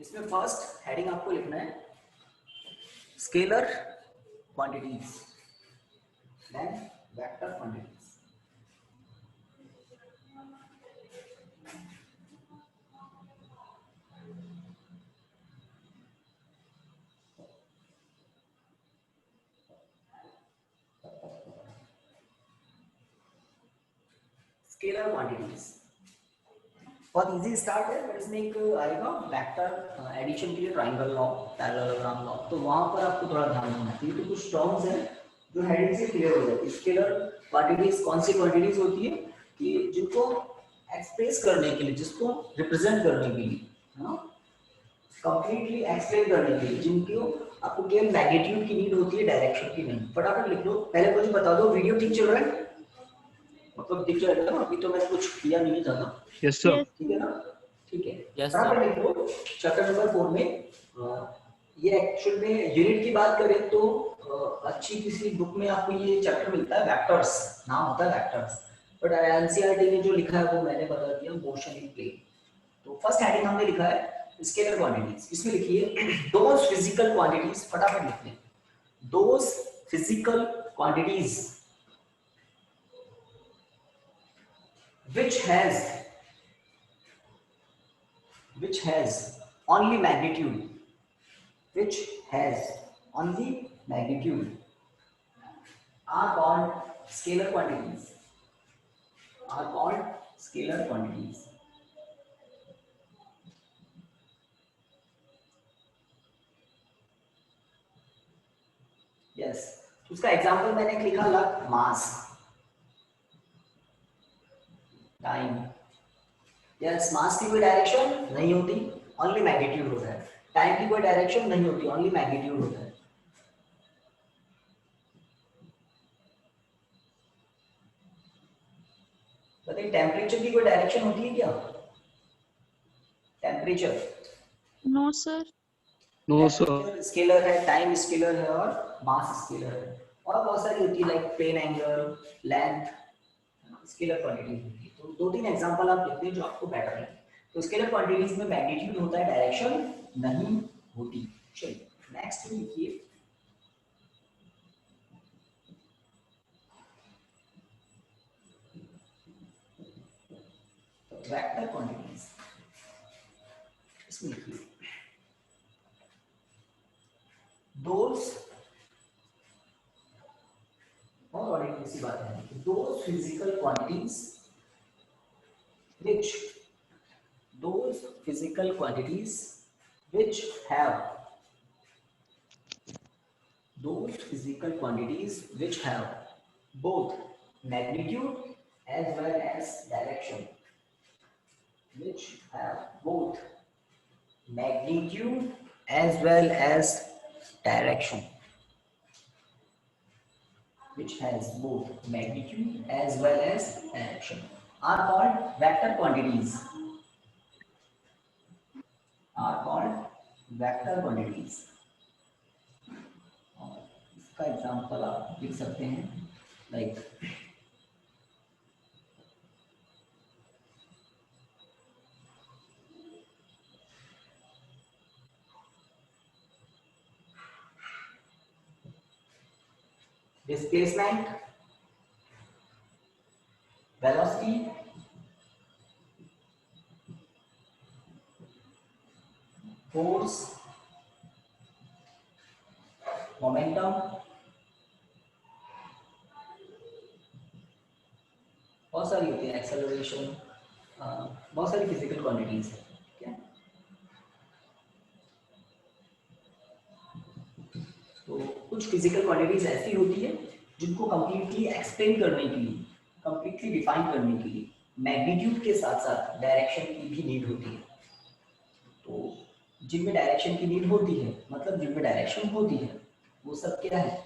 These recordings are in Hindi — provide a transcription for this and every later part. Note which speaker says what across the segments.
Speaker 1: इसमें फर्स्ट हेडिंग आपको लिखना है scalar quantities, then vector quantities. Scalar quantities बहुत इजी स्टार्ट है, बट इसमें एक आएगा वेक्टर एडिशन के लिए ट्रायंगल लॉ, पैरेललोग्राम लॉ, तो वहां पर आपको थोड़ा ध्यान देना चाहिए। तो कुछ टर्म्स हैं जो हेडिंग से क्लियर हो जाती है। स्केलर क्वांटिटीज कौन सी क्वांटिटीज होती है कि जिनको एक्सप्रेस करने के लिए, जिसको रिप्रेजेंट करने के लिए, है ना, कंप्लीटली एक्सप्लेन करने के लिए, जिनको आपको केवल मैग्नीट्यूड की नीड होती है, डायरेक्शन की नहीं। फटाफट लिख लो। पहले मुझे बता दो वीडियो ठीक चल रहा है, मतलब दिख रहा है ना? अभी तो मैंने कुछ किया नहीं था ना।
Speaker 2: Yes sir.
Speaker 1: ठीक है ना? ठीक है।
Speaker 3: यस
Speaker 1: फटाफट
Speaker 3: सर।
Speaker 1: लिख लो। चैप्टर नंबर 4 में ये एक्चुअल में यूनिट की बात करें तो अच्छी किसी बुक में आपको ये चैप्टर मिलता है, वेक्टर्स नाम होता है, वेक्टर्स। बट एनसीईआरटी ने जो लिखा है वो मैंने बता दिया, मोशन इन प्लेन। तो फर्स्ट हेडिंग हमने लिखा है स्केलर क्वांटिटीज। इसमें लिखिए दोज फिजिकल क्वांटिटीज, फटाफट लिख लें, those physical quantities which has only magnitude, which has only magnitude are called scalar quantities, are called scalar quantities. yes, उसका एग्जांपल मैंने लिखा मास, टाइम। यस, मास की कोई डायरेक्शन नहीं होती, ओनली मैग्नीट्यूड होता है। टाइम की कोई डायरेक्शन नहीं होती, ओनली मैग्नीट्यूड होता है। बताइए टेम्परेचर की कोई डायरेक्शन होती है क्या? Temperature
Speaker 2: no sir. No sir.
Speaker 1: Scalar है, टाइम स्केलर है और मास स्केलर है। और बहुत सारी होती है like plane angle, length, scalar quantities होती है। तो दो तीन एग्जांपल आप लिखते हैं जो आपको बेटर लगे। तो स्केलर क्वांटिटीज में मैग्नीट्यूड होता है, डायरेक्शन नहीं होती। चलिए नेक्स्ट लिखिए वेक्टर क्वांटिटीज। इसमें लिखिए दोस, और बड़ी इसी बात है, those physical quantities which, those physical quantities which have, those physical quantities which have both magnitude as well as direction, which have both magnitude as well as direction, which has both magnitude as well as direction, are called vector quantities, are called vector quantities. इसका एग्जांपल आप लिख सकते हैं like displacement, velocity, force, momentum, बहुत सारी होती है, एक्सेलरेशन, बहुत सारी फिजिकल क्वांटिटीज है। ठीक है, तो कुछ फिजिकल क्वांटिटीज ऐसी होती है जिनको कंप्लीटली एक्सप्लेन करने के लिए, कंप्लीटली डिफाइन करने के लिए मैग्नीट्यूड के साथ साथ डायरेक्शन की भी नीड होती है। तो जिनमें डायरेक्शन की नीड होती है, मतलब जिनमें डायरेक्शन होती है, वो सब क्या है?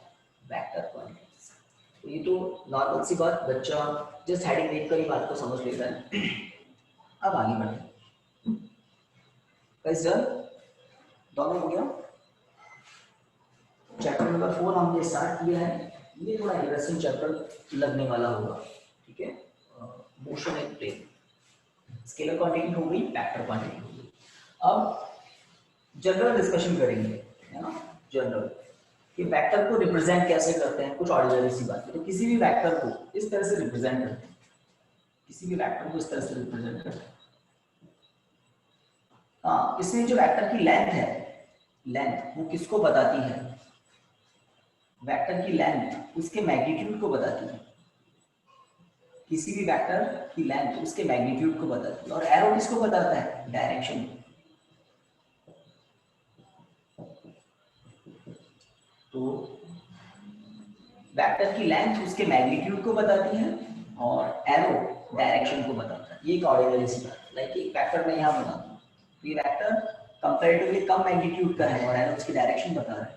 Speaker 1: Vector quantities. तो ये तो नॉर्मल सी बात, बच्चा जस्ट हेडिंग देखकर ही बात को समझ लेता है। अब आगे बढ़ते, गाइस डन, दोनों हो गया। चैप्टर नंबर 4 हमने स्टार्ट किया है। ये थोड़ा इंटरेस्टिंग चैप्टर लगने वाला होगा। ठीक है, motion and plane, scalar quantity हो गई, वेक्टर क्वांटिटी हो गई। अब जनरल डिस्कशन करेंगे, है ना, जनरल कि वेक्टर को रिप्रेजेंट कैसे करते हैं, कुछ ऑर्डिनरी सी बात है। तो किसी भी वेक्टर को इस तरह से रिप्रेजेंट करते हैं, किसी भी वेक्टर को इस तरह से रिप्रेजेंट करते हैं। हाँ, इसमें जो वेक्टर की लेंथ है, लेंथ वो किसको बताती है, वेक्टर की लेंथ उसके मैग्नीट्यूड को बताती है, किसी भी वेक्टर की लेंथ उसके मैग्नीट्यूड को बताती है। और एरो किसको बताता है, डायरेक्शन। तो वेक्टर की लेंथ उसके मैग्नीट्यूड को बताती है और एरो डायरेक्शन को बताता है। ये एक ऑर्डिनरी सी बात है। लाइक एक वेक्टर मैं यहाँ बनाता हूँ, ये वेक्टर कंपैरेटिवली कम मैग्नीट्यूड का है और एरो उसकी डायरेक्शन बता रहा है।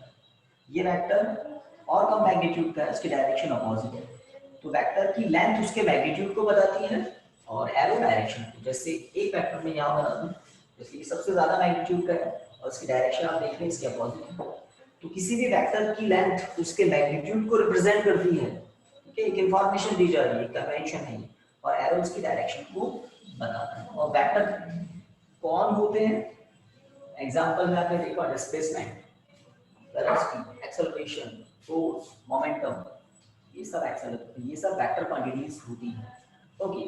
Speaker 1: ये वेक्टर और कम मैग्नीट्यूड का है, उसकी डायरेक्शन अपोजिट है। तो वेक्टर की लेंथ उसके मैग्नीट्यूड को बताती है और एरो डायरेक्शन को। जैसे एक वेक्टर में यहाँ बना दूँ, जैसे ये सबसे ज्यादा मैग्नीट्यूड का है और उसकी डायरेक्शन आप देख रहे हैं इसके अपोजिट है। तो किसी भी वेक्टर की लेंथ उसके मैग्नीट्यूड को रिप्रेजेंट करती है, ठीक है, एक इंफॉर्मेशन दी जा रही है, कन्वेंशन है, और एरो उसकी डायरेक्शन को बताता है। और वेक्टर कौन होते हैं, एग्जांपल में आपने देखा displacement, velocity, acceleration, force, momentum, ये सब वेक्टर क्वांटिटीज होती हैं। ओके,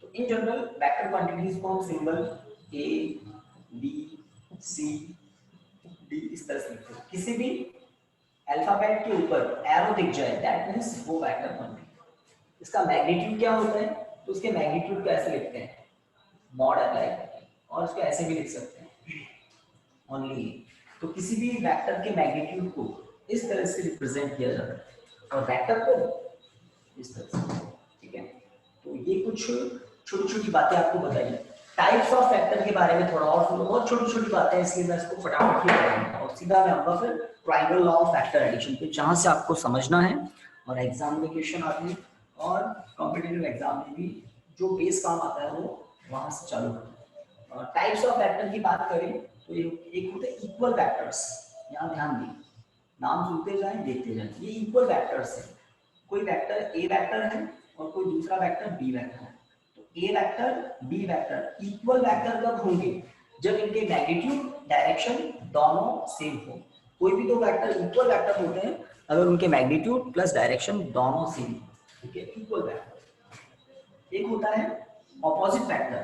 Speaker 1: तो इन जनरल वेक्टर क्वांटिटीज को हम सिंबल ए, बी, सी, डी इस तरह से लिखते हैं। किसी भी अल्फाबेट के ऊपर एरो दिख जाए दैट मींस वो वेक्टर क्वांटिटी। इसका मैग्नीट्यूड क्या होता है, तो उसके मैग्नीट्यूड को ऐसे लिखते हैं, मॉड अप्लाई करके, और उसको ऐसे भी लिख सकते हैं, ओनली। तो किसी भी वेक्टर के मैग्नीट्यूड को इस तरह से रिप्रेजेंट किया जाता है और वेक्टर को इस तरह से, ठीक है। तो ये कुछ छोटी छोटी बातें आपको बताई। टाइप्स ऑफ वेक्टर के बारे में थोड़ा और सुनो, बहुत छोटी छोटी बातें हैं इसलिए मैं इसको फटाफट ही बताऊंगा और सीधा मैं आऊंगा फिर triangle law of vector addition पे, जहां से आपको समझना है और एग्जाम में क्वेश्चन आते हैं और कॉम्पिटिटिव एग्जाम में भी जो बेस काम आता है वो वहां से चालू होता है। टाइप्स ऑफ वेक्टर की बात करें तो एक होते हैं इक्वल वेक्टर्स, यहाँ ध्यान दें, नाम सुनते जाएं देखते जाएं, ये इक्वल वेक्टर्स है। कोई वेक्टर ए वेक्टर है और कोई दूसरा वेक्टर बी वेक्टर है, तो A vector B vector equal vector कब होंगे, जब इनके मैग्नीट्यूड डायरेक्शन दोनों सेम हो। कोई भी दो वेक्टर इक्वल वेक्टर होते हैं अगर उनके मैग्नीट्यूड प्लस डायरेक्शन दोनों सेम, ठीक है, इक्वल वेक्टर। एक होता है ऑपोजिट वेक्टर,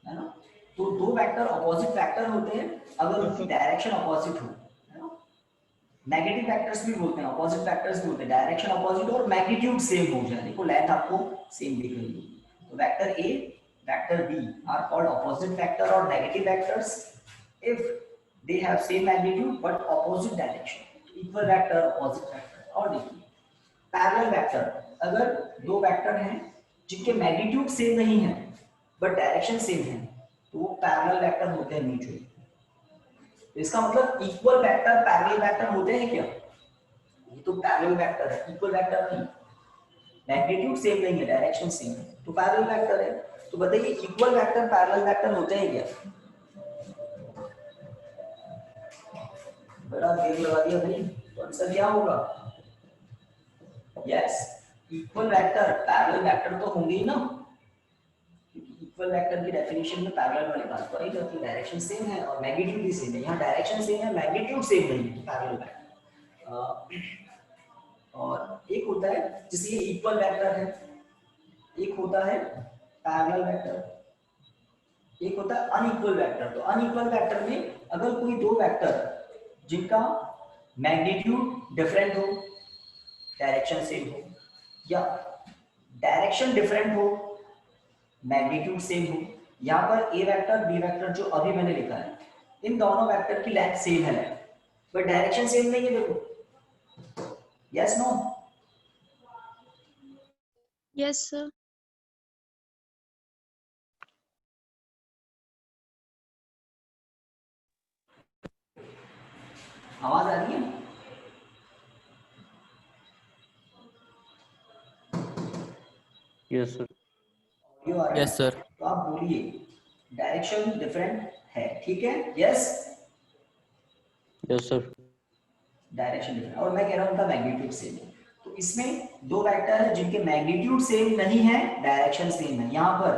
Speaker 1: है ना, तो दो वेक्टर ऑपोजिट वेक्टर होते हैं अगर उनकी डायरेक्शन ऑपोजिट हो, है ना। नेगेटिव वेक्टर्स भी बोलते हैं, ऑपोजिट वेक्टर्स भी बोलते हैं, डायरेक्शन ऑपोजिट और मैग्नीट्यूड सेम हो जाए। देखो लेंथ आपको सेम दिख रही है। तो vector A, vector B are called opposite vector और negative vectors if they have same magnitude but opposite direction. Equal vector, opposite vector. और देखिए पैरेलल वेक्टर, अगर दो वेक्टर हैं जिनके मैग्नीट्यूड सेम नहीं है बट डायरेक्शन सेम है तो वो पैरेलल वेक्टर होते हैं म्यूचुअली। तो इसका मतलब इक्वल वेक्टर पैरेलल वेक्टर होते हैं क्या, ये तो पैरेलल वेक्टर है, इक्वल वेक्टर नहीं, मैग्नीट्यूड सेम नहीं है, डायरेक्शन सेम है, तो पैरेलल वेक्टर है। तो बताइए इक्वल वेक्टर पैरेलल वेक्टर होते हैं क्या, बड़ा देर लगा दिया भाई, तो आंसर क्या होगा, yes, equal vector parallel vector तो होंगे ही ना, इक्वल वेक्टर की डेफिनेशन में पैरेलल वाली बात तो आई जाती है, डायरेक्शन सेम है और मैग्नीट्यूड भी सेम है। यहाँ डायरेक्शन सेम है, मैग्नीट्यूड सेम नहीं है, पैरेलल वेक्टर। और एक होता है जैसे ये इक्वल वेक्टर है, एक होता है पैरेलल वेक्टर, एक होता है अनइक्वल वेक्टर। तो अनइक्वल वेक्टर में अगर कोई दो वेक्टर जिनका मैग्नीट्यूड डिफरेंट हो, डायरेक्शन सेम हो, या डायरेक्शन डिफरेंट हो, मैग्नीट्यूड सेम हो, यहाँ पर ए वेक्टर बी वेक्टर जो अभी मैंने लिखा है, इन दोनों वेक्टर की लेंथ सेम है बट डायरेक्शन सेम नहीं है। देखो यस नो,
Speaker 2: Yes, sir.
Speaker 1: आवाज आ रही है,
Speaker 3: यस सर।
Speaker 1: ऑडियो आ रहा है,
Speaker 3: यस सर।
Speaker 1: तो आप बोलिए डायरेक्शन डिफरेंट है, ठीक है, yes,
Speaker 3: yes sir.
Speaker 1: Direction different, और मैं कह रहा हूँ उनका मैग्नीट्यूड सेम है। तो इसमें दो वेक्टर है जिनके मैग्नीट्यूड सेम नहीं है, डायरेक्शन सेम है। यहाँ पर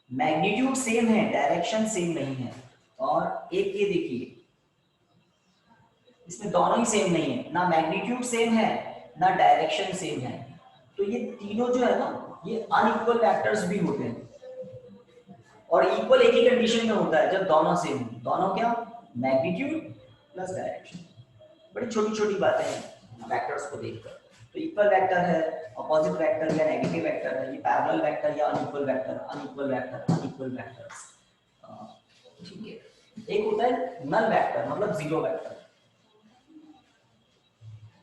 Speaker 1: मैग्नीट्यूड सेम है, डायरेक्शन सेम नहीं है, और एक ये देखिए, इसमें दोनों ही सेम नहीं है, ना मैग्नीट्यूड सेम है ना डायरेक्शन सेम है। तो ये तीनों जो है ना, ये अनइक्वल वेक्टर्स भी होते हैं। और इक्वल एक ही कंडीशन में होता है, जब दोनों सेम हो। दोनों क्या? Magnitude plus direction. बड़ी छोटी छोटी बातें हैं वेक्टर्स को देखकर। तो इक्वल वेक्टर है, अपोजिट वेक्टर या नेगेटिव वेक्टर है, ये पैरेलल वेक्टर या unequal vector, unequal vector, unequal vectors. ठीक है। एक होता है नल वेक्टर, मतलब जीरो वेक्टर।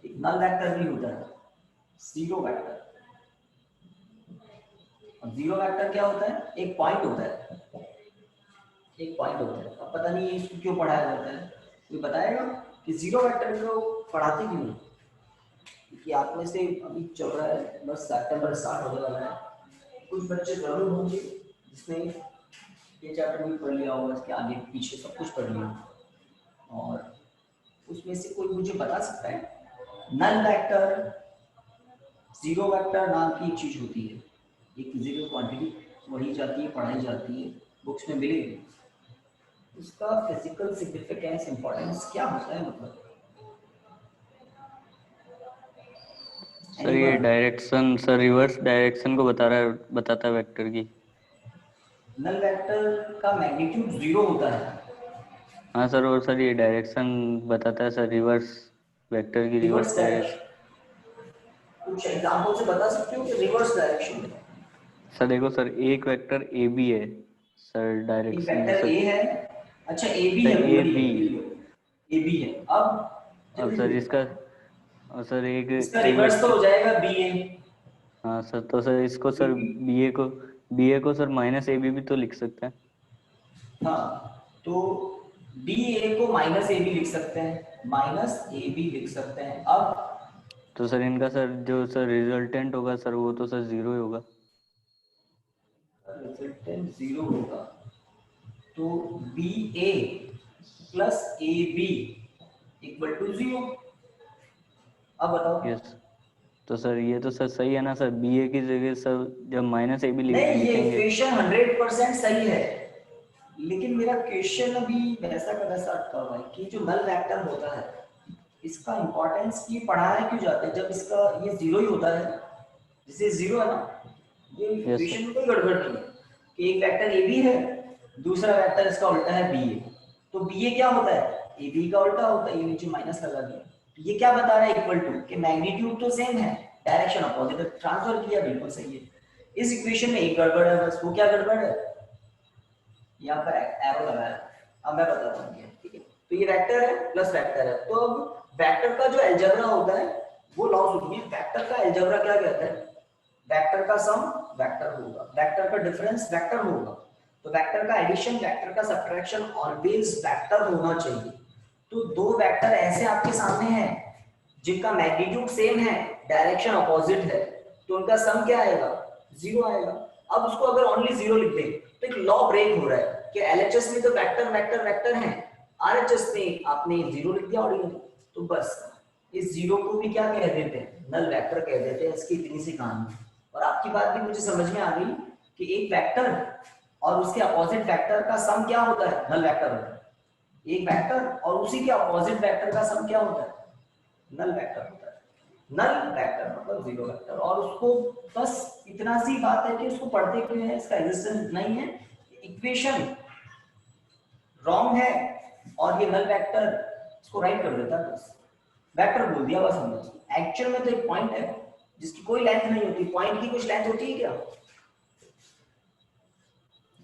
Speaker 1: एक नल वेक्टर भी होता है, जीरो वेक्टर। अब जीरो वेक्टर क्या होता है? एक पॉइंट होता है, एक पॉइंट होता है। अब पता नहीं इसको क्यों पढ़ाया जाता है, कोई बताएगा कि जीरो वेक्टर को पढ़ाते क्यों? कि आप में से अभी चल रहा है, बस सितंबर स्टार्ट होने वाला है, कुछ बच्चे जरूर होंगे जिसने ये चैप्टर भी पढ़ लिया होगा, इसके आगे पीछे सब कुछ पढ़ लिया। और उसमें से कोई मुझे बता सकता है नल वेक्टर, जीरो वेक्टर नाम की एक चीज होती है, एक फिजिकल क्वांटिटी पढ़ी जाती है, पढ़ाई जाती है, बुक्स में मिलेगी। उसका फिजिकल सिग्निफिकेंस, इंपॉर्टेंस क्या होता है? मतलब
Speaker 3: सर ये डायरेक्शन, सर रिवर्स डायरेक्शन को बता रहा है, बताता है वेक्टर की।
Speaker 1: नल वेक्टर का मैग्नीट्यूड जीरो होता है।
Speaker 3: हाँ सर, और सर ये डायरेक्शन बताता है सर, रिवर्स वेक्टर की रिवर्स डायरेक्शन।
Speaker 1: कुछ एग्जांपल से बता सकते हो कि रिवर्स डायरेक्शन?
Speaker 3: सर देखो सर, एक वेक्टर ए बी है सर,
Speaker 1: एक
Speaker 3: डायरेक्शन
Speaker 1: वेक्टर
Speaker 3: जैसे
Speaker 1: ए है, अच्छा ए बी
Speaker 3: सर
Speaker 1: है,
Speaker 3: ए बी।
Speaker 1: ए बी है। अब
Speaker 3: अब सर इसका, और सर एक
Speaker 1: इसका
Speaker 3: एक
Speaker 1: रिवर्स तो
Speaker 3: वेक्टर।
Speaker 1: हो जाएगा बी ए।
Speaker 3: हाँ सर, तो सर इसको सर बी ए को सर माइनस ए बी भी तो लिख सकते हैं।
Speaker 1: हाँ, तो बी ए को माइनस ए बी लिख सकते हैं, माइनस ए बी लिख सकते हैं। अब
Speaker 3: तो सर इनका सर जो सर रिजल्टेंट होगा सर, वो तो सर जीरो ही होगा।
Speaker 1: रिजल्टेंट जीरो होगा, तो B A plus A B equal to zero. अब बताओ।
Speaker 3: यस। तो सर ये तो सर सही है ना सर, बी ए की जगह सर जब माइनस ए बी
Speaker 1: नहीं, ये
Speaker 3: लिखेंगे।
Speaker 1: इक्वेशन 100% सही है, लेकिन मेरा क्वेश्चन अभी वैसा का वैसा अटका हुआ है कि जो नल वेक्टर होता है, इसका इंपॉर्टेंस ये पढ़ाया क्यों जाता है जब इसका ये जीरो ही होता है? जैसे जीरो है ना, ये
Speaker 3: यस सर।
Speaker 1: इक्वेशन में कोई गड़बड़ नहीं है कि एक वेक्टर ए बी है, दूसरा वेक्टर इसका उल्टा है बी ए। तो बी ए क्या होता है? ए बी का उल्टा होता है, ये नीचे माइनस लगा दिया। तो ये क्या बता रहा है? इक्वल टू, कि मैग्नीट्यूड तो सेम है, डायरेक्शन अपोजिट ट्रांसफर किया, बिल्कुल सही है। इस इक्वेशन में एक गड़बड़ है बस, वो क्या गड़बड़ है? यहाँ पर एरो लगाया। अब मैं बताता हूँ ये, ठीक है। तो ये वेक्टर है प्लस वेक्टर है, तो अब वेक्टर का जो अलजेब्रा होता है वो लॉस होती है। वेक्टर का अलजेब्रा क्या कहता है? वेक्टर का सम वेक्टर होगा, वेक्टर का डिफरेंस वेक्टर होगा। तो वेक्टर का एडिशन, वेक्टर का सब्ट्रैक्शन ऑलवेज वेक्टर होना चाहिए। तो दो वेक्टर ऐसे आपके सामने हैं जिनका मैग्नीट्यूड सेम है, डायरेक्शन अपोजिट है, तो उनका सम क्या आएगा? जीरो आएगा। अब उसको अगर ओनली जीरो लिख दें तो एक लॉ ब्रेक हो रहा है कि एलएचएस में तो वेक्टर वेक्टर वेक्टर है, आरएचएस में आपने जीरो लिख दिया ऑर्डिनरी। तो बस इस जीरो को भी क्या कह देते हैं? नल वेक्टर कह देते हैं। इसकी इतनी सी कहानी। और आपकी बात भी मुझे समझ में आ गई कि एक वेक्टर और उसके अपोजिट वेक्टर का सम क्या होता है? नल वेक्टर होता है। एक वेक्टर और उसी के अपोजिट वेक्टर का सम क्या होता है? नल वेक्टर होता है। नल वेक्टर मतलब जीरो वेक्टर। और उसको बस इतना सी बात है कि उसको पढ़ते क्यों है, इसका एग्जिस्टेंस नहीं है, इक्वेशन रॉन्ग है और ये नल वेक्टर इसको राइट कर देता है, बस वेक्टर बोल दिया बस हमने। एक्चुअल में तो एक पॉइंट है जिसकी कोई लेंथ नहीं होती। पॉइंट की कुछ लेंथ होती है क्या?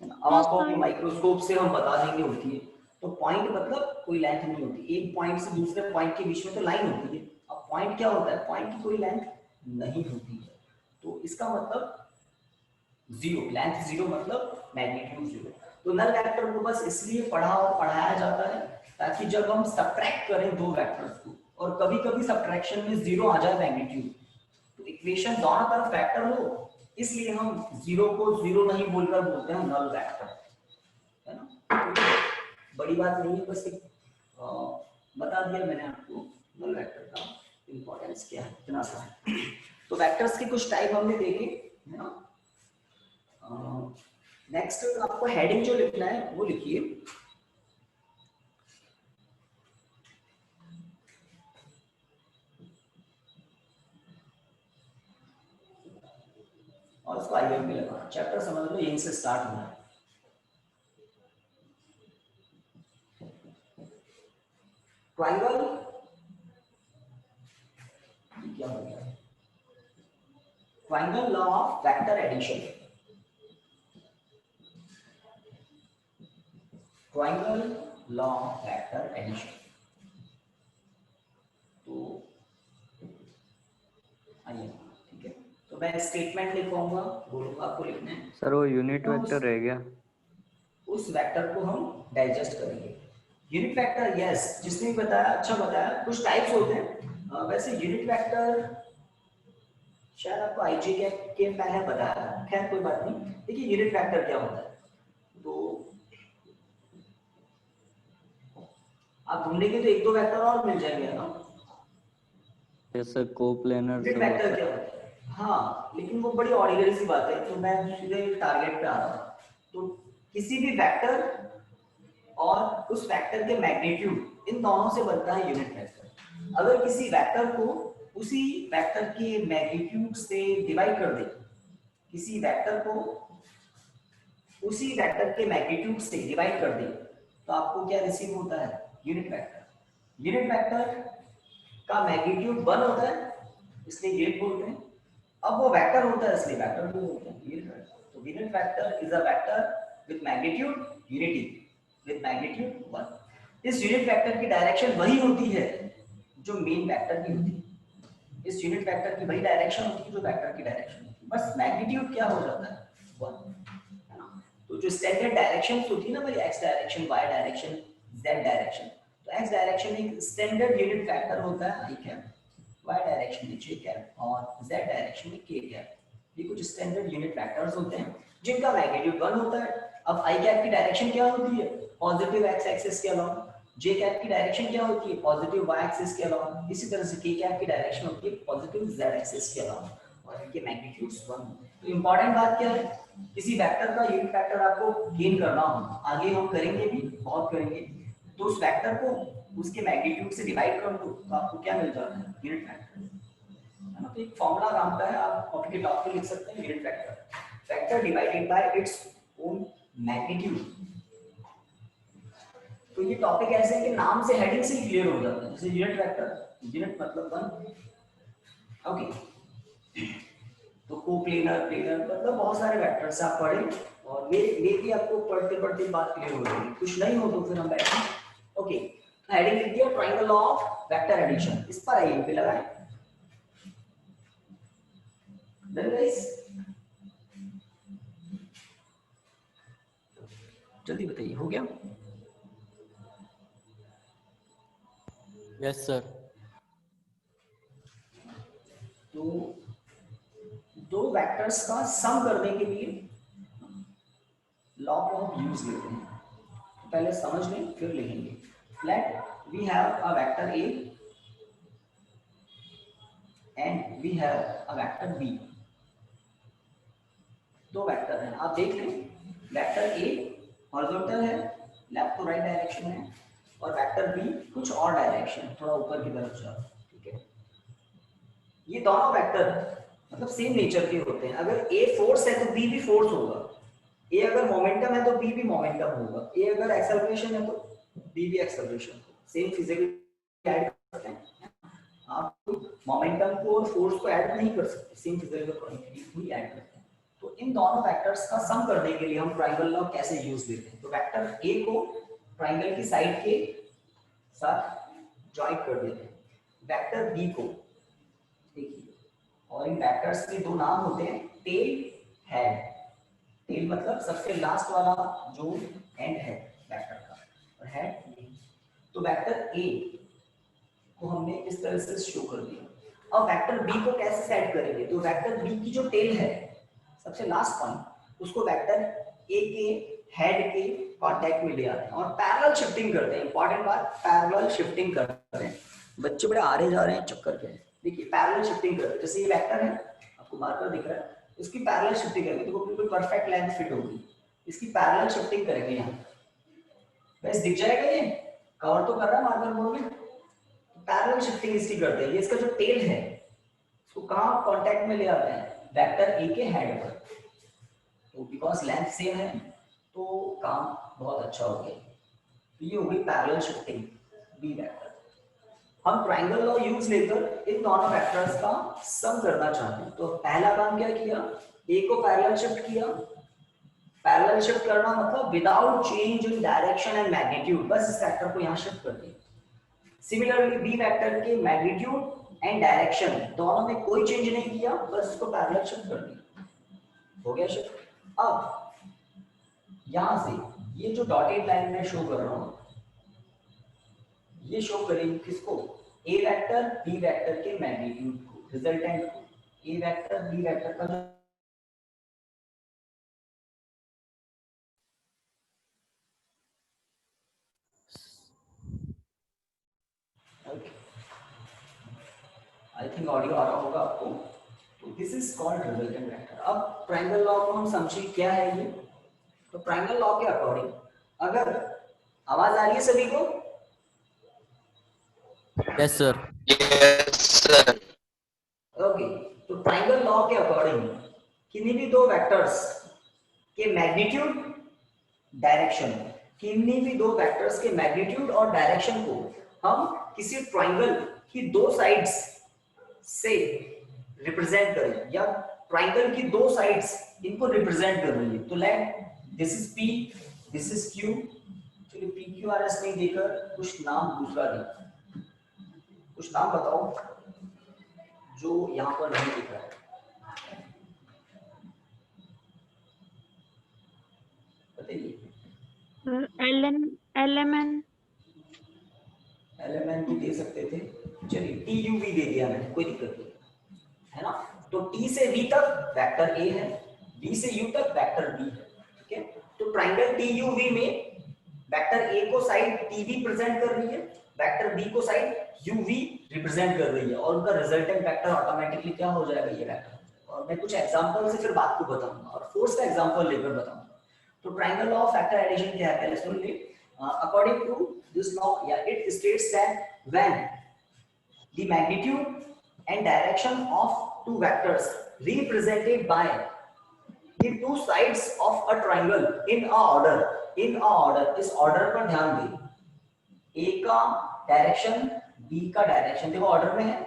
Speaker 1: अब आपको अपने माइक्रोस्कोप से हम बता देंगे होती है। तो पॉइंट मतलब कोई लेंथ नहीं होती, एक पॉइंट से दूसरे पॉइंट के बीच में तो लाइन होती है। अब पॉइंट क्या होता है? पॉइंट की कोई लेंथ नहीं होती है। तो इसका मतलब जीरो, लेंथ जीरो मतलब मैग्नीट्यूड जीरो। तो नल वेक्टर को बस इसलिए पढ़ा और पढ़ाया जाता है ताकि जब हम सब्ट्रैक्ट करें दो वेक्टर्स को, और कभी कभी सब्ट्रैक्शन में जीरो आ जाए मैग्नीट्यूड, तो इक्वेशन दोनों तरफ वेक्टर हो, इसलिए हम जीरो को जीरो नहीं बोलकर बोलते हैं नल वेक्टर, है ना। बड़ी बात नहीं है, बस एक बता दिया मैंने आपको नल वेक्टर का इंपॉर्टेंस क्या है, इतना सा है। तो वेक्टर्स के कुछ टाइप हमने देखे, है ना। नेक्स्ट आपको हेडिंग जो लिखना है वो लिखिए, और उसको I1 पे लगाना। चैप्टर समझ लो यहीं से स्टार्ट होना है। ट्रायंगल क्या हो गया? Triangle law of vector addition. Triangle law of vector addition. तो आइए, ठीक है, तो मैं स्टेटमेंट लिखूंगा, बोलूंगा आपको लिखना है।
Speaker 3: सर वो यूनिट
Speaker 1: तो
Speaker 3: वेक्टर रह गया।
Speaker 1: उस वेक्टर को हम डाइजेस्ट करेंगे। यूनिट वेक्टर, यस, जिसने भी बताया अच्छा बताया। कुछ टाइप्स होते हैं। वैसे यूनिट वेक्टर शायद आपको आईजी के पहले बताया था, खैर कोई बात नहीं। देखिए यूनिट वेक्टर क्या होता है, तो आप ढूंढेंगे तो एक दो वेक्टर और मिल जाएंगे ना।
Speaker 3: जैसे कोप्लेनर
Speaker 1: यूनिट
Speaker 3: सब
Speaker 1: वेक्टर
Speaker 3: होता
Speaker 1: क्या होता है? हाँ, लेकिन वो बड़ी ऑर्डिनरी सी बात है, तो मैं सीधे टारगेट पे आ रहा हूँ। तो किसी भी वेक्टर और उस वेक्टर के मैग्नीट्यूड, इन दोनों से बनता है यूनिट वेक्टर। अगर किसी वेक्टर को उसी वेक्टर के मैग्नीट्यूड से डिवाइड कर दे, किसी वेक्टर को उसी वेक्टर के मैग्नीट्यूड से डिवाइड कर दे, तो आपको क्या रिसीव होता है? Unit vector. यूनिट वेक्टर का मैग्नीट्यूड 1 होता है, इसलिए यूनिट बोलते हैं। अब वो वेक्टर होता है, इसलिए वेक्टर भी बोलते हैं, यूनिट वेक्टर। तो unit vector is a vector with magnitude unity, with magnitude 1। इस यूनिट वेक्टर की डायरेक्शन वही होती है जो मेन वेक्टर की होती है। इस यूनिट वेक्टर की वही डायरेक्शन होती है जो वेक्टर की डायरेक्शन होती है, बस मैग्नीट्यूड क्या हो जाता है? 1, है ना। तो जो स्टैंडर्ड डायरेक्शंस होती है ना भाई, X direction, Y direction, Z direction, तो एक्स डायरेक्शन एक स्टैंडर्ड यूनिट वेक्टर होता है, ठीक है, वाई डायरेक्शन में जे कैप और जेड डायरेक्शन में के कैप। ये कुछ स्टैंडर्ड यूनिट वेक्टर्स होते हैं जिनका मैग्नीट्यूड 1 होता है। अब आई कैप की डायरेक्शन क्या होती है? पॉजिटिव एक्स एक्सिस के अलोंग। जे कैप की डायरेक्शन क्या होती है? पॉजिटिव वाई एक्सिस के अलोंग। इसी तरह से के कैप की डायरेक्शन होती है पॉजिटिव जेड एक्सिस के अलोंग, और इनके मैग्नीट्यूड्स 1 होते हैं। तो इंपॉर्टेंट बात क्या है? किसी वेक्टर का यूनिट वेक्टर आपको गेन करना हो, आगे हम करेंगे भी, बहुत करेंगे, तो उस वेक्टर को उसके मैग्नीट्यूड से डिवाइड कर दो, तो आपको क्या मिल जाता है? यूनिट वेक्टर, है ना। तो एक फॉर्मूला काम का है, आप कॉपी के टॉप पे लिख सकते हैं, unit vector, vector divided by its own magnitude. तो ये टॉपिक ऐसे है कि नाम से, हेडिंग से ही क्लियर हो जाता है। जैसे यूनिट वेक्टर, यूनिट मतलब 1, ओके। तो कोप्लेनर, प्लेनर, मतलब बहुत सारे वेक्टर्स आप पढ़ें, और ये भी आपको पढ़ते पढ़ते बात क्लियर हो जाएगी। कुछ नहीं हो तो फिर हम बैठे, ओके। हेडिंग लिख दिया, ट्रायंगल ऑफ वेक्टर एडिशन, इस पर आइए पे लगाएं। डन गाइस, जल्दी बताइए, हो गया?
Speaker 2: Yes sir.
Speaker 1: तो दो वेक्टर्स का सम करने के लिए लॉग ऑफ यूज लेते हैं। पहले समझ लें फिर लिखेंगे। Let we have a vector A and we have a vector B. दो वेक्टर हैं, आप देख लें। वेक्टर ए हॉरिजॉन्टल है, लेफ्ट टू राइट डायरेक्शन है, और वेक्टर बी कुछ और डायरेक्शन, थोड़ा ऊपर की तरफ जा, ठीक है। ये दोनों वेक्टर मतलब सेम नेचर के होते हैं। अगर ए फोर्स है तो बी भी फोर्स होगा, ए अगर मोमेंटम है तो बी भी मोमेंटम होगा, ए अगर एक्सेलरेशन है तो बी भी एक्सेलरेशन होगा। सेम फिजिकल ऐड करते हैं आप, मोमेंटम को और फोर्स को ऐड नहीं कर सकते, सेम फिजिकल क्वांटिटी को ही ऐड करते हैं। तो इन दोनों वेक्टर्स का सम करने के लिए हम ट्रायंगल लॉ कैसे यूज लेते हैं? तो वेक्टर ए को ट्रायंगल की साइड के साथ जॉइंट कर देते हैं, वेक्टर बी को, देखिए, और इन वेक्टर्स के दो नाम होते हैं, टेल, हेड। टेल मतलब सबसे लास्ट वाला जो एंड है वेक्टर का, और हेड ये। तो वेक्टर ए को हमने इस तरह से शो कर दिया। अब वेक्टर बी को कैसे सेट करेंगे? तो वेक्टर बी की जो टेल है, सबसे लास्ट पॉइंट, उसको वेक्टर ए के हेड के कांटेक्ट में ले आते हैं और पैरेलल शिफ्टिंग करते हैं। इंपॉर्टेंट बात, पैरेलल शिफ्टिंग करते हैं। बच्चे बड़े आ रहे जा रहे हैं, चक्कर क्या है? देखिए पैरेलल शिफ्टिंग करते हैं। जैसे ये वेक्टर है, आपको मार्कर दिख रहा है, इसकी पैरेलल शिफ्टिंग करेंगे तो वो बिल्कुल परफेक्ट लेंथ फिट होगी। इसकी पैरेलल शिफ्टिंग करेंगे यहाँ, बस दिख जाएगा, ये कवर तो कर रहा है मार्कर बोर्ड में। पैरेलल शिफ्टिंग इसकी करते हैं। ये इसका जो टेल है, इसको कहाँ कांटेक्ट में ले आते हैं? वेक्टर ए के हेड पर। तो बिकॉज लेंथ सेम है तो काम बहुत अच्छा हो गया। तो ये हो गई पैरेलल शिफ्टिंग बी वेक्टर। हम ट्राइंगल लॉ यूज लेकर इन दोनों वेक्टर्स का सम करना चाहते हैं। तो पहला काम क्या किया, ए को पैरेलल शिफ्ट किया। पैरेलल शिफ्ट करना मतलब without change in direction and magnitude, बस इस वेक्टर को यहाँ शिफ्ट कर दिया। सिमिलरली बी वेक्टर के मैग्नीट्यूड एंड डायरेक्शन दोनों में कोई चेंज नहीं किया, बस इसको पैरेलल शिफ्ट कर दिया, हो गया शिफ्ट। अब यहां से ये जो डॉटेड लाइन में शो कर रहा हूं, ये शो करेंगे किसको, ए वेक्टर बी वेक्टर के मैग्नीट्यूड को, रिजल्टेंट को। ए वेक्टर बी वेक्टर का आई थिंक ऑडियो आ रहा होगा आपको। तो this is called resultant vector. अब ट्रायंगल लॉ को हम समझिए क्या है ये। तो ट्रायंगल लॉ के अकॉर्डिंग, अगर आवाज आ रही है सभी को?
Speaker 4: Yes sir.
Speaker 1: ओके, तो ट्रायंगल लॉ के अकॉर्डिंग किन्हीं भी दो वेक्टर्स के मैग्नीट्यूड डायरेक्शन, किन्हीं भी दो वेक्टर्स के मैग्नीट्यूड और डायरेक्शन को हम किसी ट्रायंगल की दो साइड्स से रिप्रेजेंट करें, या ट्रायंगल की दो साइड्स इनको रिप्रेजेंट कर रही है। तो let this is P, this is Q. चलिए पी क्यू आर एस नहीं देकर कुछ नाम दूसरा दे, कुछ नाम बताओ जो यहां पर नहीं दिख रहा है। बताइए।
Speaker 2: LMN।
Speaker 1: एलएमएन भी दे सकते थे, चलिए टी यू वी दे दिया मैंने, कोई दिक्कत नहीं है ना। तो टी से वी तक वेक्टर ए है, वी से यू तक वेक्टर बी है, ठीक है। तो ट्रायंगल टी यू वी में वेक्टर ए को साइड टी वी प्रेजेंट कर रही है, वेक्टर बी को साइड यू वी रिप्रेजेंट कर रही है, और उनका रिजल्टेंट वेक्टर ऑटोमेटिकली क्या हो जाएगा, ये वेक्टर। और मैं कुछ एग्जांपल से फिर बात को बताऊंगा, और फोर्स का एग्जांपल लेकर बताऊंगा। तो triangle law of factor addition क्या है, पहले सुन लीजिए। According to this law, yeah, it states that when the magnitude and direction of two vectors represented by the two sides of a triangle in a order, इस order पर ध्यान दें। A का डायरेक्शन, B का डायरेक्शन, देखो ऑर्डर में है,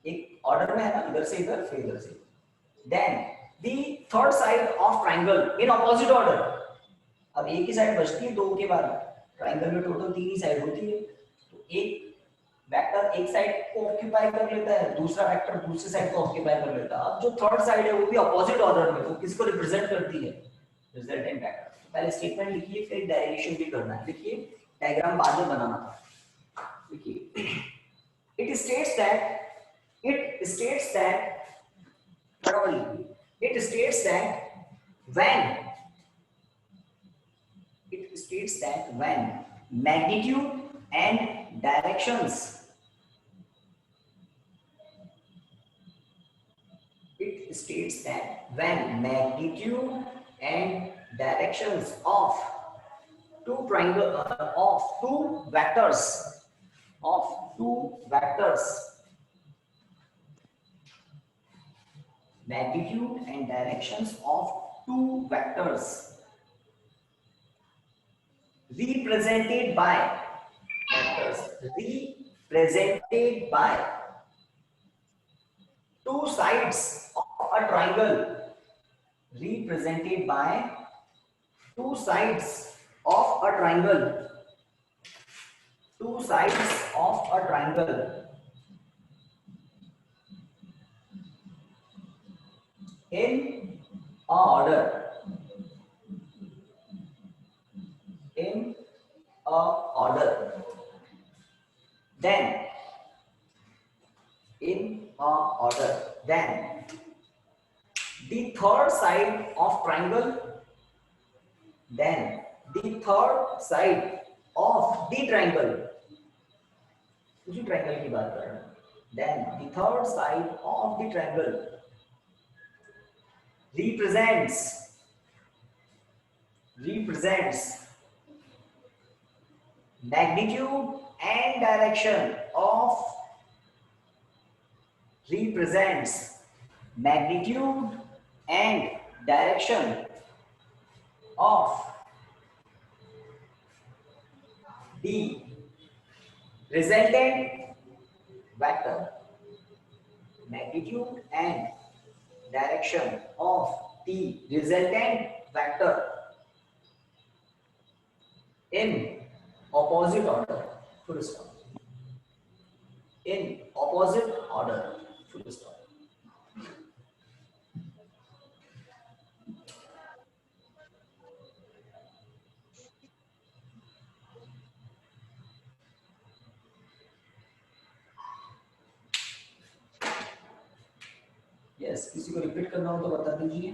Speaker 1: एक ऑर्डर में है ना, इधर से इधर, फिर इधर से। Then the third side of triangle in opposite order। अब एक ही साइड बचती है दो के बाद, ट्रायंगल में टोटल तीन ही साइड होती है। तो एक वेक्टर एक साइड को ऑक्यूपाई कर लेता है, दूसरा वेक्टर दूसरी साइड को ऑक्यूपाई कर लेता है। अब जो थर्ड साइड है वो भी ऑपोजिट ऑर्डर में, वो किसको रिप्रेजेंट करती है, रिजल्टेंट वेक्टर। तो पहले स्टेटमेंट लिखिए, फिर डेरिवेशन भी करना है। देखिए डायग्राम बाद में बनाना था। देखिए इट स्टेट्स दैट बराबर लिखिए, it states that when magnitude and directions, it states that when magnitude and directions of two triangle of two vectors magnitude and directions of two vectors represented by two sides of a triangle, represented by two sides of a triangle, in order, then the third side of triangle, उसी ट्रायंगल की बात कर रहे हैं। then the third side of the triangle represents magnitude and direction of magnitude and direction of the resultant vector, magnitude and direction of the resultant vector in opposite order, full stop. In opposite order, full stop. Yes, किसी को रिपीट करना हो तो बता दीजिए।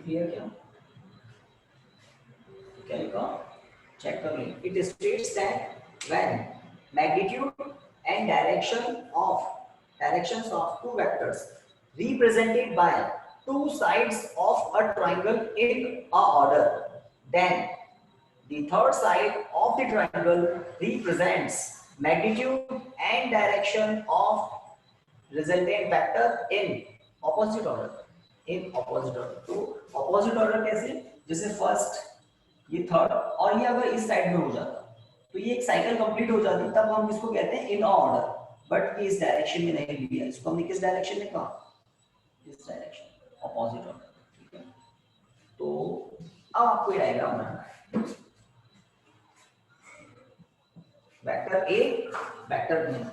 Speaker 1: क्लियर क्या? क्या लिखा? चेक कर लें। It states that when magnitude and directions of two vectors represented by two sides of a triangle in a order, then the third side of the triangle represents magnitude and direction of resultant vector in opposite order. In opposite order. तो opposite order कैसे? जैसे फर्स्ट, ये थर्ड, और ये अगर इस साइड में हो जाता तो ये एक साइकिल कंप्लीट हो जाती, तब हम इसको कहते हैं इन ऑर्डर। बट ये इस डायरेक्शन में नहीं लिया, इसको हमने किस डायरेक्शन में कहा? इस डायरेक्शन, ऑपोजिट ऑर्डर। ठीक है, तो अब आपको ये डायग्राम बनाना है। Vector A, vector B.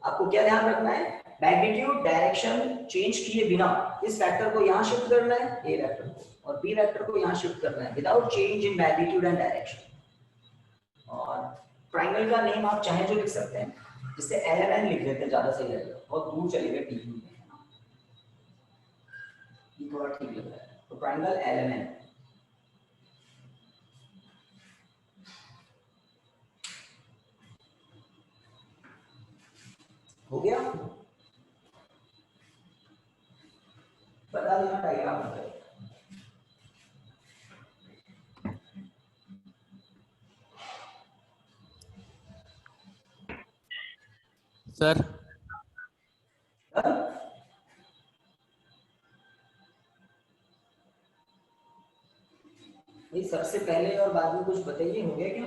Speaker 1: आपको क्या ध्यान रखना है? मैग्नीट्यूड डायरेक्शन चेंज किए बिना इस वेक्टर को यहां शिफ्ट करना है, ए वेक्टर को, और बी वेक्टर को यहां शिफ्ट करना है without change in magnitude and direction. और ट्राइंगल का नेम आप चाहे जो लिख सकते हैं, जिससे LMN लिख देते हैं, ज्यादा सही रहेगा। बहुत दूर चलेगा टी में, ये थोड़ा ठीक लग रहा है। तो ट्राइंगल LMN। हो गया? बता देना डायग्राम में।
Speaker 4: सर
Speaker 1: भाई सबसे पहले और बाद में कुछ बताइए, हो गया क्या?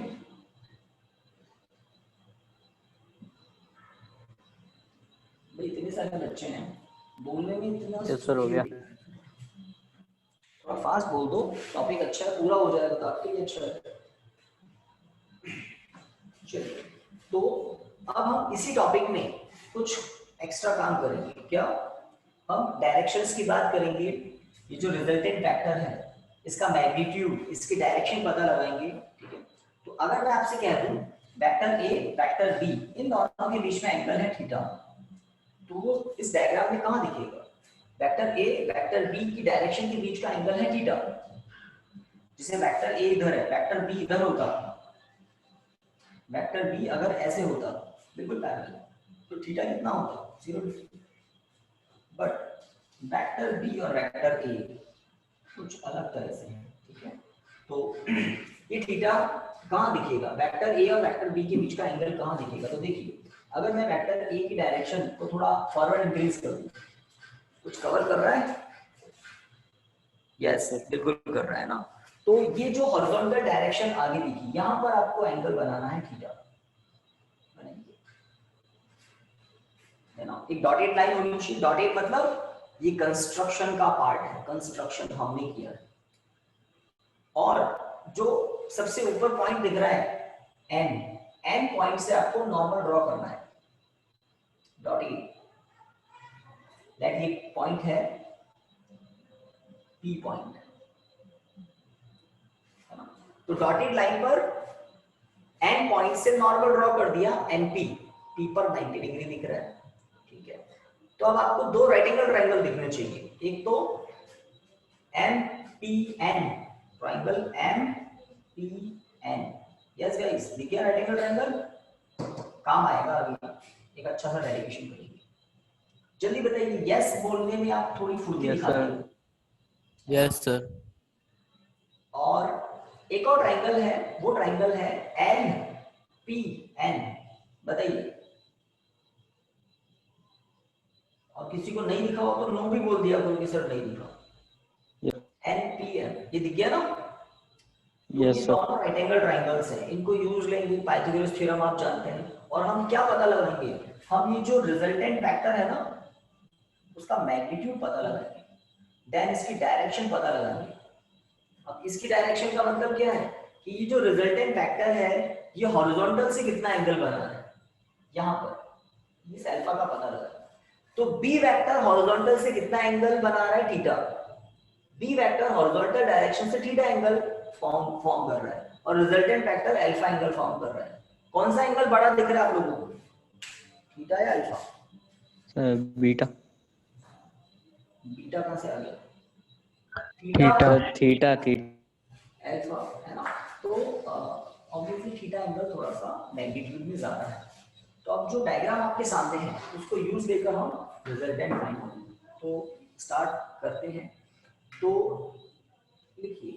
Speaker 1: भाई इतने सारे बच्चे हैं, बोलने में इतना
Speaker 3: यस सर, हो गया।
Speaker 1: थोड़ा फास्ट बोल दो, टॉपिक अच्छा है, पूरा हो जाएगा तो आपके लिए अच्छा है। चलिए, तो अब हम इसी टॉपिक में कुछ एक्स्ट्रा काम करेंगे। क्या? हम डायरेक्शंस की बात करेंगे। ये जो रिजल्टेंट वेक्टर है, इसका मैग्नीट्यूड, इसकी डायरेक्शन पता लगाएंगे। ठीक है, तो अगर मैं आपसे कह दूं वेक्टर ए, वेक्टर बी, इन दोनों के बीच में एंगल है थीटा, तो वो इस डायग्राम में कहां दिखेगा? वेक्टर ए, वेक्टर बी की डायरेक्शन के बीच का एंगल है थीटा। जिसे वेक्टर ए इधर है, वेक्टर बी इधर होता, वेक्टर बी अगर ऐसे होता बिल्कुल पैरेलल, तो थीटा कितना होता? 0 डिग्री। बट वेक्टर बी और वेक्टर ए कुछ अलग तरह से है। ठीक है, तो ये थीटा कहां दिखेगा? वेक्टर ए और वेक्टर बी के बीच का एंगल कहां दिखेगा? तो देखिए, अगर मैं वेक्टर ए की डायरेक्शन को थोड़ा फॉरवर्ड इंक्रीज कर दूं, कुछ कवर कर रहा है? यस, बिल्कुल कर रहा है ना। तो ये जो हॉरिजॉन्टल डायरेक्शन आगे दिखी, यहां पर आपको एंगल बनाना है थीटा, बनेंगे है ना। एक डॉटेड लाइन होनी चाहिए। डॉटेड मतलब ये कंस्ट्रक्शन का पार्ट है, कंस्ट्रक्शन हमने किया है। और जो सबसे ऊपर पॉइंट दिख रहा है एन पॉइंट से आपको नॉर्मल ड्रॉ करना है, डॉटेड। दैट ये पॉइंट है पी पॉइंट, तो डॉटेड लाइन पर एन पॉइंट से नॉर्मल ड्रॉ कर दिया, एनपी, पी पर 90 डिग्री दिख रहा है। ठीक है, तो अब आपको दो राइट एंगल ट्रायंगल दिखने चाहिए। एक तो MPN, triangle MPN. Yes guys, दिखिए राइट एंगल ट्रायंगल, काम आएगा अभी, एक अच्छा सा डेरिवेशन करेंगे। जल्दी बताइए, यस बोलने में आप थोड़ी फुर्ती दिखाते हो।
Speaker 4: Yes sir.
Speaker 1: और एक और ट्रायंगल है, वो ट्रायंगल है एनपीएन, बताइए। और किसी को नहीं दिखा हो तो नो भी बोल दिया करो कि सर नहीं दिखा।
Speaker 3: Yes.
Speaker 1: NPN ये दिख गया ना? तो
Speaker 3: Yes,
Speaker 1: ये
Speaker 3: sir.
Speaker 1: दोनों राइट एंगल ट्राइंगल्स हैं, इनको यूज लेंगे, पाइथागोरस थ्योरम आप जानते हैं। और हम क्या पता लगाएंगे, हम ये जो रिजल्टेंट वेक्टर है ना उसका मैग्नीट्यूड पता लगाएंगे, देन इसकी डायरेक्शन पता लगाएंगे। अब इसकी डायरेक्शन का मतलब क्या है कि ये जो रिजल्टेंट वेक्टर है ये हॉरिजॉन्टल से कितना एंगल बना रहा है, यहाँ पर इस अल्फा का पता लगा। तो बी वेक्टर हॉरिजॉन्टल से कितना एंगल बना रहा है, theta. B vector horizontal direction से थीटा एंगल फॉर्म कर रहा है और resultant vector alpha angle form कर रहा है। कौन सा एंगल बड़ा दिख रहा है आप लोगों को, थीटा या अल्फा?
Speaker 3: बीटा।
Speaker 1: बीटा कहां से आ गया,
Speaker 3: थीटा
Speaker 1: अल्फा है ना। तो ऑब्वियसली थीटा एंगल थोड़ा सा मैग्नीट्यूड में ज्यादा है। तो अब जो डायग्राम आपके सामने है उसको यूज लेकर हम रिजल्टेंट फाइंड करेंगे। तो स्टार्ट करते हैं। तो लिखिए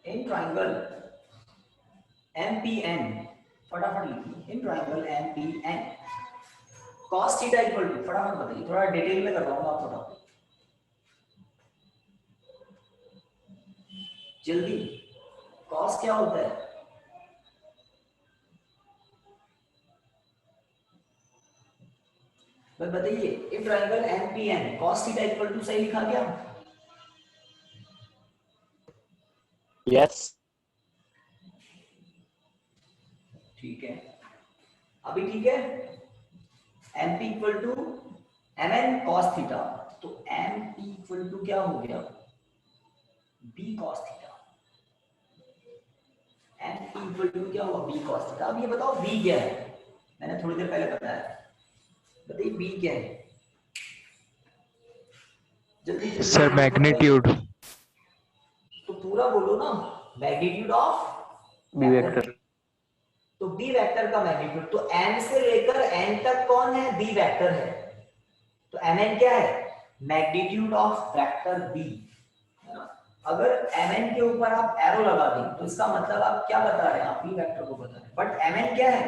Speaker 1: इन ट्राइंगल MPN, फटाफट लिखिए in triangle MPN cos theta equal to, फटाफट बताइए, थोड़ा डिटेल में करवाऊंगा आप फटाफट जल्दी। cos क्या होता है, भाई बताइए। If triangle MPN cos theta equal to, सही लिखा क्या?
Speaker 3: यस।
Speaker 1: ठीक है, अभी ठीक है। MP equal to MN cos theta, तो MP इक्वल टू क्या हो गया, B cos theta. MP equal to क्या हुआ, B cos थीटा। अब ये बताओ B क्या है, मैंने थोड़ी देर पहले बताया, बताइए B क्या है, जल्दी जल्दी।
Speaker 5: Sir magnitude.
Speaker 1: तो पूरा बोलो ना, मैग्नीट्यूड ऑफ
Speaker 3: बी वेक्टर।
Speaker 1: तो बी वेक्टर का मैग्नीट्यूड, तो m से लेकर n तक कौन है, बी वेक्टर है। तो mn क्या है, मैग्नीट्यूड ऑफ वेक्टर b। अगर mn के ऊपर आप एरो लगा दें तो इसका मतलब आप क्या बता रहे हैं, आप बी वेक्टर को बता रहे हैं। बट mn क्या है,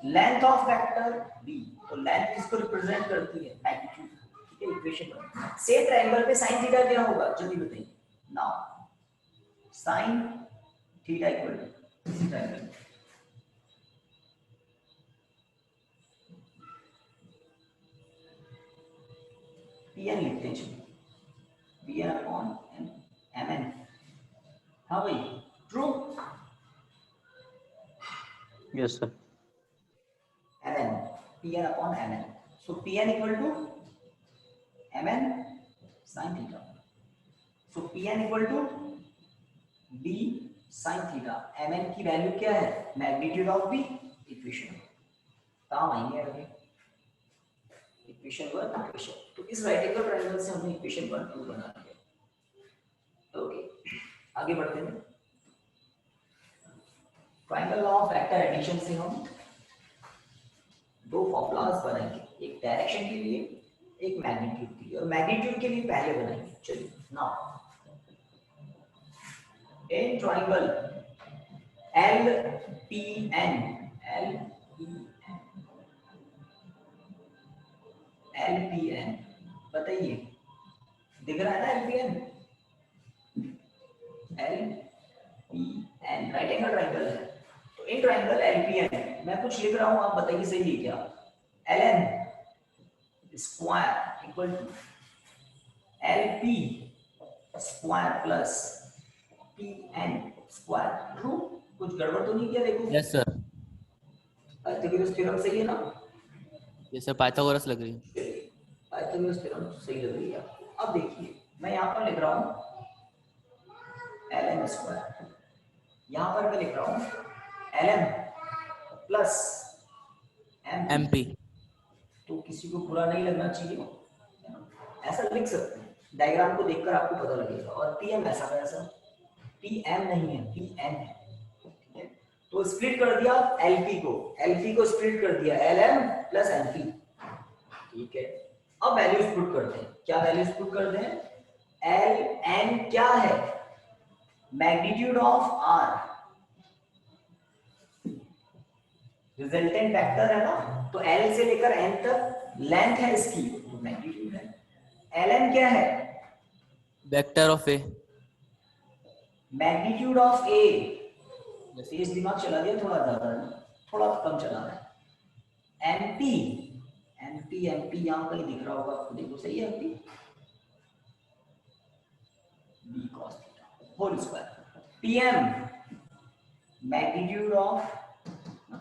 Speaker 1: लेंथ ऑफ वेक्टर b। तो लेंथ किसको रिप्रेजेंट करती है, मैग्नीट्यूड। ठीक है, इक्वेशन। सेम ट्रायंगल पे sin थीटा क्या होगा, जल्दी बताइए। Now sin theta equal to इसी ट्रायंगल Pn लिखते हैं, चलिए Pn अपॉन Mn। हाँ भाई, true.
Speaker 3: Yes sir.
Speaker 1: Mn, Pn upon Mn। So Pn equal to Mn sin theta. So Pn equal to B sin theta. Mn की वैल्यू क्या है, मैग्नीट्यूड ऑफ B। इक्वेशन काम आएंगे अभी, इक्वेशन 1 इक्वेशन। तो इस राइट एंगल ट्रायंगल से हमने इक्वेशन 1 2 बना लिया। ओके, आगे बढ़ते हैं। Triangle law of vector addition से हम दो फॉर्मूलाज बनाएंगे, एक डायरेक्शन के लिए, एक मैग्नीट्यूड के लिए। और मैग्नीट्यूड के लिए पहले बनाएंगे, चलिए। Now in triangle LPN LPN बताइए, दिख रहा है ना LPN? LPN right angle triangle है। तो इन ट्रायंगल LPN मैं कुछ लिख रहा हूं, आप बताइए सही है क्या। LN square equal to LP square plus PN square. True, कुछ गड़बड़ तो नहीं किया? देखो
Speaker 4: यस सर।
Speaker 1: पाइथागोरस थ्योरम सही है ना?
Speaker 4: ये सर पाइथागोरस लग रही है।
Speaker 1: पाइथागोरस थ्योरम सही लग रही है आपको। अब देखिए मैं यहाँ पर लिख रहा हूँ LN स्क्वायर, यहाँ पर मैं लिख रहा हूँ LN प्लस MP। तो किसी को बुरा नहीं लगना चाहिए, ऐसा लिख सकते हैं, डायग्राम को देखकर आपको पता लगेगा। और PM ऐसा का ऐसा, PM नहीं है, PN है। ठीक है, तो स्प्लिट कर दिया LP को स्प्लिट कर दिया LM प्लस MP। ठीक है, अब वैल्यूज पुट करते हैं। क्या वैल्यूज पुट करते हैं, LN क्या है, magnitude of R, resultant vector है ना। तो L से लेकर N तक लेंथ है इसकी तो मैग्नीट्यूड है। ln क्या है?
Speaker 4: Vector of A.
Speaker 1: Magnitude of A. तेज दिमाग चला दिया थोड़ा ज्यादा, थोड़ा कम चला रहा है। एमपी एमपी एमपी यहाँ कहीं दिख रहा होगा आपको, देखो सही है MP, B cos theta whole square. PM magnitude of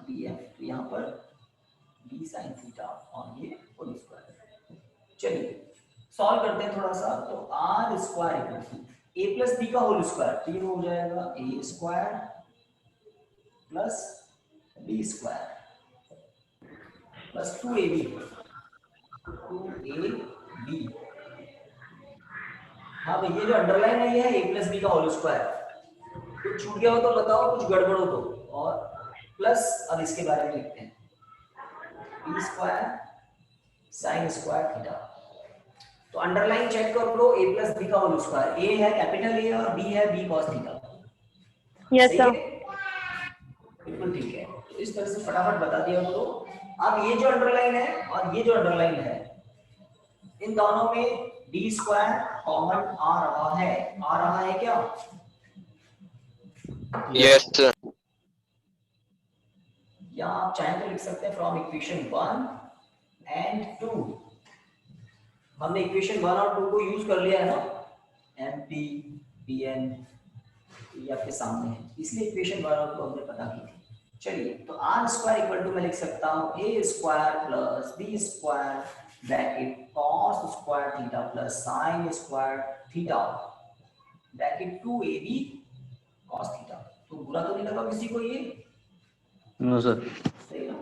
Speaker 1: PM, तो यहाँ पर बी साइन थीटा और ये होल स्क्वायर। चलिए सॉल्व करते हैं थोड़ा सा। तो R square equal to A plus B का होल स्क्वायर, तो ये हो जाएगा A square plus B square plus 2ab 2ab। हाँ भाई ये जो अंडरलाइन है ये है ए प्लस बी का होल स्क्वायर। कुछ छूट गया हो तो बताओ, कुछ गड़बड़ हो तो। और प्लस अब इसके बारे में लिखते हैं, B square sine square theta. तो अंडरलाइन चेक कर लो, ए प्लस बी का होल स्क्वायर, ए है कैपिटल ए और बी है B cos theta.
Speaker 2: Yes sir.
Speaker 1: बिल्कुल ठीक है, तो इस तरह से फटाफट बता दिया करो। अब ये जो अंडरलाइन है और ये जो अंडरलाइन है, इन दोनों में डी स्क्वायर कॉमन आ रहा है क्या?
Speaker 5: Yes sir.
Speaker 1: या आप चाहें तो लिख सकते हैं फ्रॉम इक्वेशन 1 एंड 2। हमने इक्वेशन 1 और 2 को यूज कर लिया है ना, एम पी पी एन ये आपके सामने है, इसलिए इक्वेशन 1 और 2 हमने पता की थी। चलिए तो आर स्क्वायर इक्वल टू मैं लिख सकता हूँ A square plus B square bracket cos square theta plus sin square theta bracket 2ab cos theta. तो बुरा तो नहीं लगा किसी को ये?
Speaker 3: No sir.
Speaker 1: सही ना?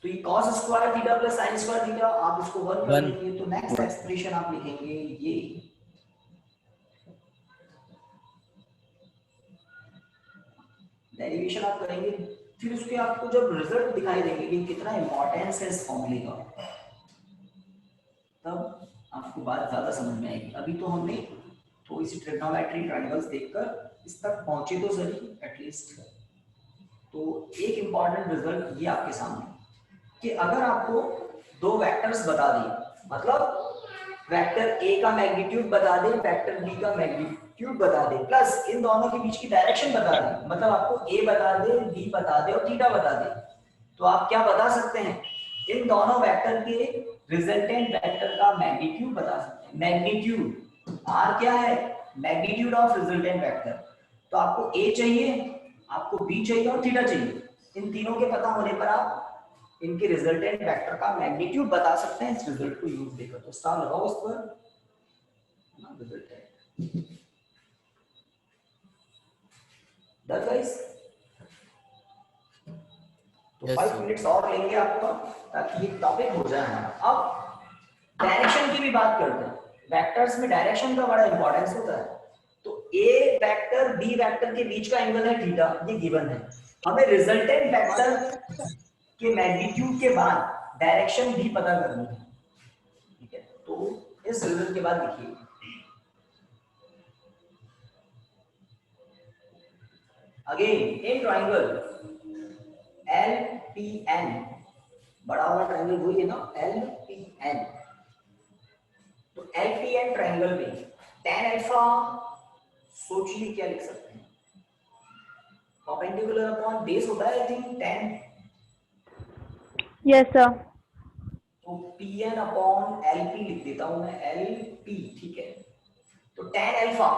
Speaker 1: तो ये cos square theta plus sin square theta आप इसको 1 कर
Speaker 4: One.
Speaker 1: लेंगे, तो नेक्स्ट एक्सप्रेशन आप लिखेंगे ये डेरिवेशन आप करेंगे, फिर उसके आपको जब रिजल्ट दिखाई देंगे कि कितना इंपॉर्टेंस है इस फॉर्मूले का, तब आपको बात ज्यादा समझ में आएगी। अभी तो हमने थोड़ी सी ट्रिग्नोमेट्री ट्रायंगल्स देखकर इस तक पहुंचे तो सही एटलीस्ट। तो एक इंपॉर्टेंट रिजल्ट ये आपके सामने कि अगर आपको दो वेक्टर्स बता दें, मतलब वेक्टर ए का मैग्नीट्यूड बता दें, वेक्टर बी का मैग्नीट्यूड बता दें, प्लस इन दोनों के बीच की डायरेक्शन बता दें, मतलब आपको ए बता दे, बी बता दे और थीटा बता दे, तो आप क्या बता सकते हैं? इन दोनों वेक्टर के रिजल्टेंट वेक्टर का मैग्नीट्यूड बता सकते हैं। मैग्नीट्यूड आर क्या है? Magnitude of resultant vector. तो आपको ए चाहिए, आपको बी चाहिए और थीटा चाहिए। इन तीनों के पता होने पर आप इनके रिजल्टेंट वेक्टर का मैग्नीट्यूड बता सकते हैं इस रिजल्ट को यूज देकर। तो स्टार लगाओ इस पर रिजल्टेंट। Done guys? तो 5 मिनट्स और लेंगे आपका ताकि ये टॉपिक हो जाए। अब डायरेक्शन की भी बात करते हैं। वेक्टर्स में डायरेक्शन का बड़ा इंपॉर्टेंस होता है। तो ए वेक्टर बी वेक्टर के बीच का एंगल है थीटा, ये गिवन है। हमें रिजल्टेंट वेक्टर के मैग्नीट्यूड के बाद डायरेक्शन भी पता करनी है, ठीक है? तो इस रिजल्ट के बाद देखिए, अगेन इन ट्रायंगल LPN, बड़ा वाला ट्रायंगल वही है ना LPN। तो LPN ट्रायंगल में tan अल्फा सोचिए क्या लिख सकते हैं? परपेंडिकुलर अपॉन बेस होता है I think tan।
Speaker 2: Yes sir.
Speaker 1: तो PN अपॉन LP लिख देता हूं मैं, LP, ठीक है? तो tan अल्फा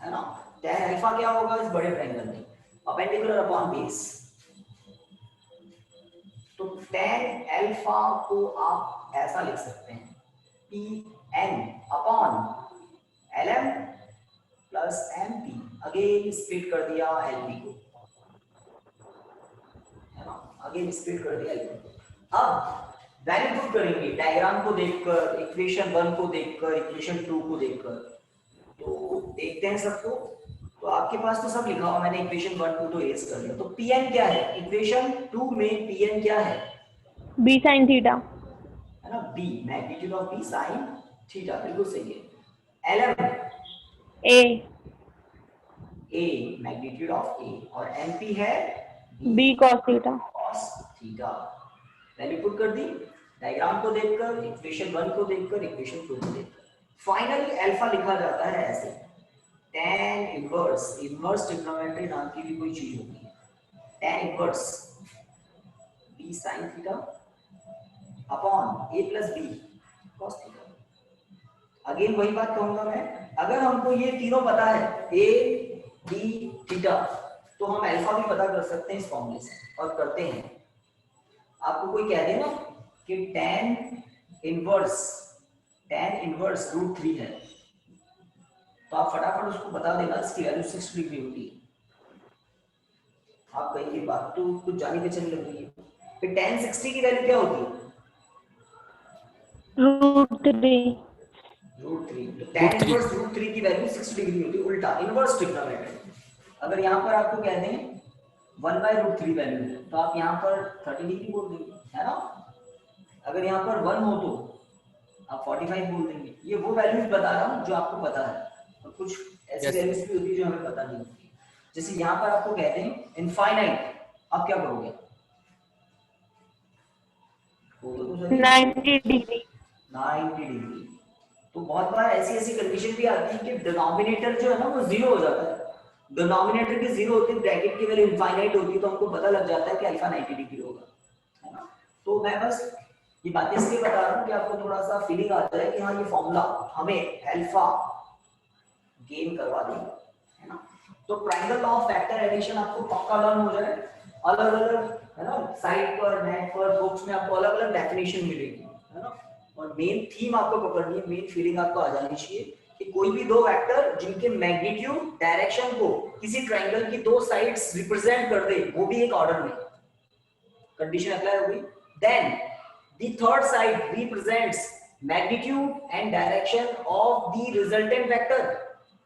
Speaker 1: है ना, tan अल्फा क्या होगा इस बड़े ट्रायंगल में? Perpendicular upon base. तो tan अल्फा को आप ऐसा लिख सकते हैं PN upon LM plus MP। Again split कर दिया LP को, है ना? अगेन स्प्लिट कर दिया LP को। अब वैल्यू पुट करेंगे डायग्राम को देखकर, इक्वेशन 1 को देखकर, इक्वेशन 2 को देखकर। तो देखते हैं सबको। तो आपके पास तो सब लिखा हुआ, मैंने इक्वेशन 1 2 तो एज कर लिया। तो Pn क्या है? इक्वेशन 2 में Pn क्या है?
Speaker 2: बी साइन थीटा,
Speaker 1: है ना, B magnitude of B sin theta, बिल्कुल सही है। Lm A magnitude of A और MP है
Speaker 2: B cos theta.
Speaker 1: cos theta. Value put कर दी। डायग्राम को देखकर, इक्वेशन 1 को देखकर, इक्वेशन 2 को देखकर फाइनली अल्फा लिखा जाता है ऐसे, tan इनवर्स, इनवर्स ट्रिग्नोमेट्री नाम की भी कोई चीज होती है, tan inverse b sin theta upon a plus b cos theta. Again वही बात कहूंगा मैं, अगर हमको ये तीनों पता है a b थीटा, तो हम अल्फा भी पता कर सकते हैं इस फॉर्मूले से, और करते हैं। आपको कोई कह दे ना कि tan इनवर्स रूट 3 है, तो आप फटाफट उसको बता देना इसकी वैल्यू 6 डिग्री होती है। आप कहेंगे बात तो कुछ जानी पहचानी लग रही है, फिर tan 60 की वैल्यू क्या होती है?
Speaker 2: √3।
Speaker 1: रूट 3। तो tan इनवर्स रूट 3 की वैल्यू 6 डिग्री होती है, उल्टा इनवर्स ट्रिग्नोमेट्री। अगर यहाँ पर आपको कह दें 1/√3 वैल्यू है, तो आप यहाँ पर 30 डिग्री बोल देंगे, है ना। अगर यहाँ पर 1 हो तो आप 45 बोल देंगे। ये वो वैल्यूज बता रहा हूँ जो आपको पता है, और कुछ ऐसी वैल्यूज भी होती है जो हमें पता नहीं होती। जैसे यहाँ पर आपको कहते हैं इनफाइनाइट, आप क्या करोगे?
Speaker 2: 90 डिग्री।
Speaker 1: 90 डिग्री। तो बहुत बार ऐसी कंडीशन भी आती है कि डिनोमिनेटर जो है ना वो जीरो हो जाता है, डिनोमिनेटर की जीरो होती है, ब्रैकेट की वैल्यू इनफाइनाइट होती है, तो हमको पता लग जाता है कि अल्फा 90 डिग्री होगा, है ना। तो मैं बस ये बातें इसलिए बता रहा हूँ कि आपको थोड़ा सा फीलिंग आ जाए कि हाँ ये फॉर्मूला हमें अल्फा गेन करवा देगा, है ना। तो triangle law of factor addition आपको पक्का लर्न हो जाए, अलग अलग, है ना, साइट पर, नेट पर, बुक्स में आपको अलग अलग डेफिनेशन मिलेगी, है ना। और मेन थीम आपको पकड़नी है, मेन फीलिंग आपको आ जानी चाहिए कि कोई भी दो वेक्टर जिनके मैग्नीट्यूड डायरेक्शन को किसी ट्रायंगल की दो साइड्स रिप्रेजेंट कर दे, वो भी एक ऑर्डर में, कंडीशन अप्लाई होगी। Then the third side represents magnitude and direction of the resultant vector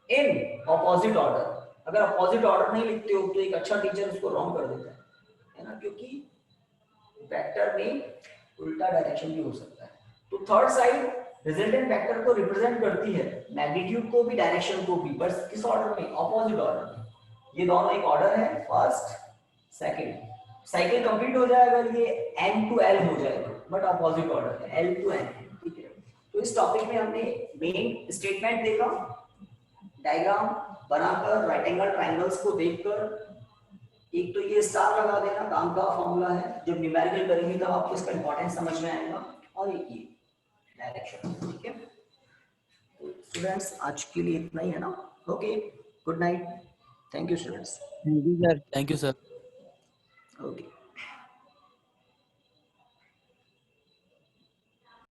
Speaker 1: in opposite order. अगर अपोजिट ऑर्डर नहीं लिखते हो तो एक अच्छा टीचर उसको रॉन्ग कर देता है ना, क्योंकि वेक्टर में उल्टा डायरेक्शन भी हो सकता है। तो थर्ड साइड रिजल्टेंट वेक्टर को रिप्रेजेंट करती है, मैग्नीट्यूड को भी डायरेक्शन को भी, बस किस ऑर्डर में? ऑपोजिट ऑर्डर में। ये दोनों एक ऑर्डर है, फर्स्ट सेकंड। साइकिल कंप्लीट हो जाएगा ये n to l हो जाएगा, बट ऑपोजिट ऑर्डर है, l to n, ठीक है। तो इस टॉपिक में हमने मेन स्टेटमेंट देखा, डायग्राम बनाकर, राइट एंगल ट्रायंगल्स को देखकर, एक तो ये स्टार लगा देना काम का फॉर्मूला है, जब न्यूमेरिकल करेंगे तब आपको इसका इंपॉर्टेंस समझ में आएगा, और एक ये डायरेक्शन, ठीक है। तो स्टूडेंट्स आज के लिए इतना ही है ना, okay, good night, thank you students,
Speaker 4: Thank you, sir.
Speaker 1: Okay.